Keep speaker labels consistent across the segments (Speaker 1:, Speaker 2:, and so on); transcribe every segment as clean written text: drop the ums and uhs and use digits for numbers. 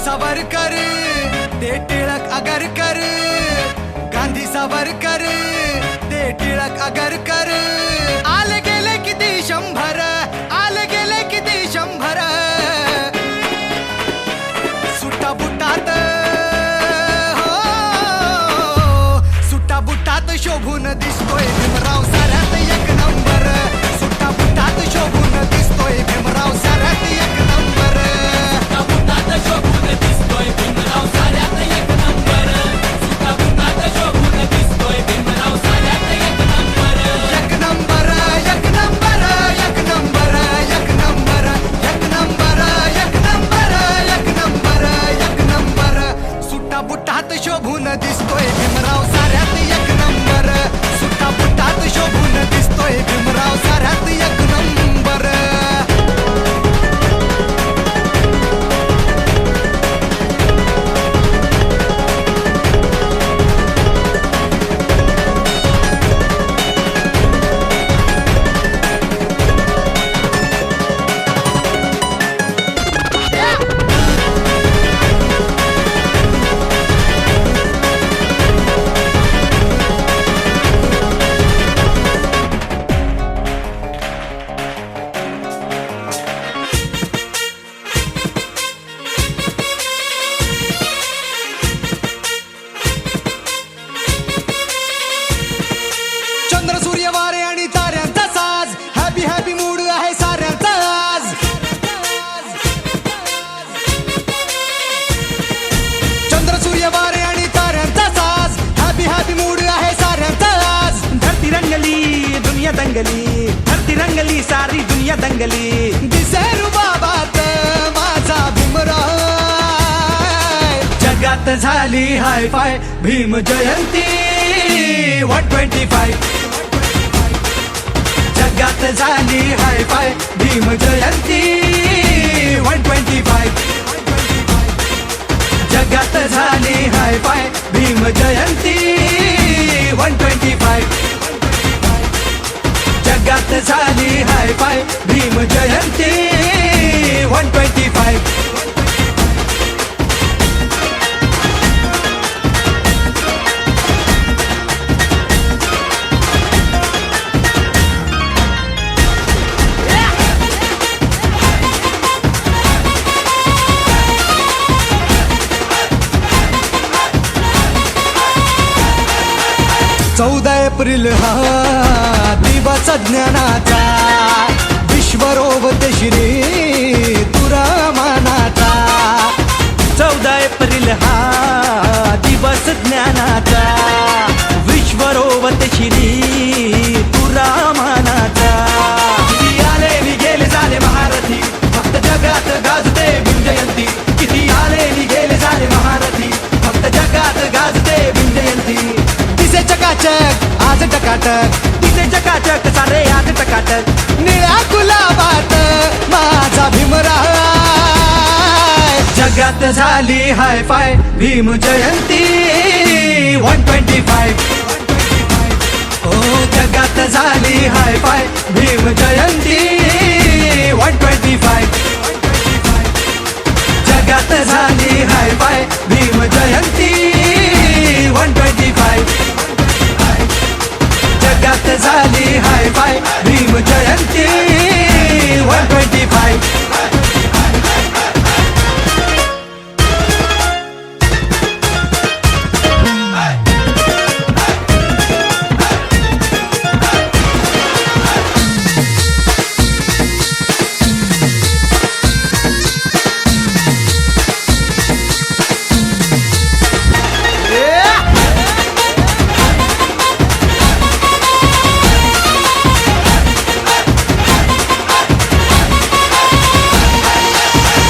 Speaker 1: सावरकर ते टिळक आगरकर, गांधी सावरकर ते टिळक आगरकर. आले गेले किती शंभर, आले गेले किती शंभर. सुट्टा बुटात हो, सुट्टा बुटात शोभून दिसतोय भीमराव साऱ्यात एक नंबर. सुट्टा बुटात शोभून दिसतोय भीमराव साऱ्यात एक नंबर.
Speaker 2: सुट्टा बुटात शोभून दिसतोय भीमराव साऱ्यात एक नंबर. सुट्टा बुटात शोभून दिसतोय भीमराव साऱ्यात एक नंबर.
Speaker 1: एक नंबर, एक नंबर, एक नंबर, एक नंबर, एक नंबर, एक नंबर, एक नंबर, एक नंबर. सुट्टा बुटात शोभून दिसतोय भीमराव साऱ्यात एक नंबर. सुट्टा बुटात शोभून दिसतोय भीमराव साऱ्यात एक नंबर. चंद्र सूर्य वारे आणि ताऱ्यांचा साज, हॅपी हॅपी मूड आहे साऱ्यांचा आज. चंद्र सूर्य वारे आणि ताऱ्यांचा साज, हॅपी हॅपी मूड आहे साऱ्यांचा आज.
Speaker 3: धरती रंगली दुनिया दंगली, धरती रंगली सारी दुनिया दंगली.
Speaker 1: दिसे रुबाबात माझा भीमराव.
Speaker 3: जगात झाली हाय फाय भीम जयंती 125. जगात झाली हाय फाय भीम जयंती 125. जगात झाली हाय फाय भीम जयंती 125. जगात झाली हाय फाय भीम जयंती 125.
Speaker 1: चौदा एप्रिल हा दिवस ज्ञानाचा, विश्वरोवत श्री तुरामानाचा.
Speaker 3: 14 एप्रिल हा दिवस ज्ञानाचा, विश्वरोवत श्री तुरामानाचा. किती आले नि गेले झाले महारथी, फक्त जगात गाजते भीम जयंती. किती आले नि गेले झाले महारथी, फक्त जगात गाजते भीम जयंती.
Speaker 1: दिसे चकाचक आज टकाटक,
Speaker 3: तिथे चकाचक सारे आज टकाटक.
Speaker 1: निळ्या गुलाबात माझा भीमराव.
Speaker 3: जगात झाली हाय फाय भीम जयंती 125. ओ जगात झाली हाय फाय भीम जयंती 125. जगात झाली हाय फाय भीम जयंती 125. जगात झाली हाय फाय भीम जयंती 125.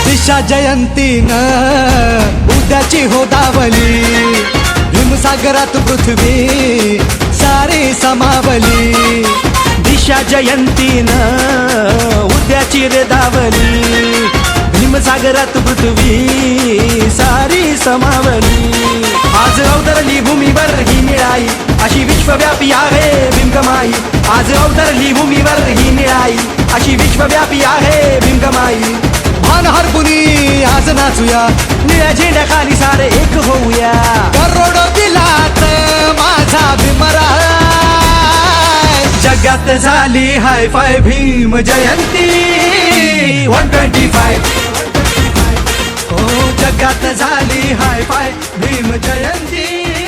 Speaker 1: दिशा जयंतीनं उद्याची हो दावली. भीमसागरात पृथ्वी सारी समावली.
Speaker 3: दिशा जयंतीनं उद्याची रे दावली. भीमसागरात पृथ्वी सारी समावली. आज अवतरली भूमीवर ही निळाई, अशी विश्वव्यापी आहे भीमकमाई. आज अवतरली भूमीवर ही निळाई, अशी विश्वव्यापी आहे भीमकमाई.
Speaker 1: मन हरपुनी आज नाचूया,
Speaker 3: निळ्या झेंड्या खाली सारे एक होऊया.
Speaker 1: करोड दिलात माझा भीमराव.
Speaker 3: जगात झाली हाय फाय भीम जयंती 125. हो जगात झाली हाय फाय भीम जयंती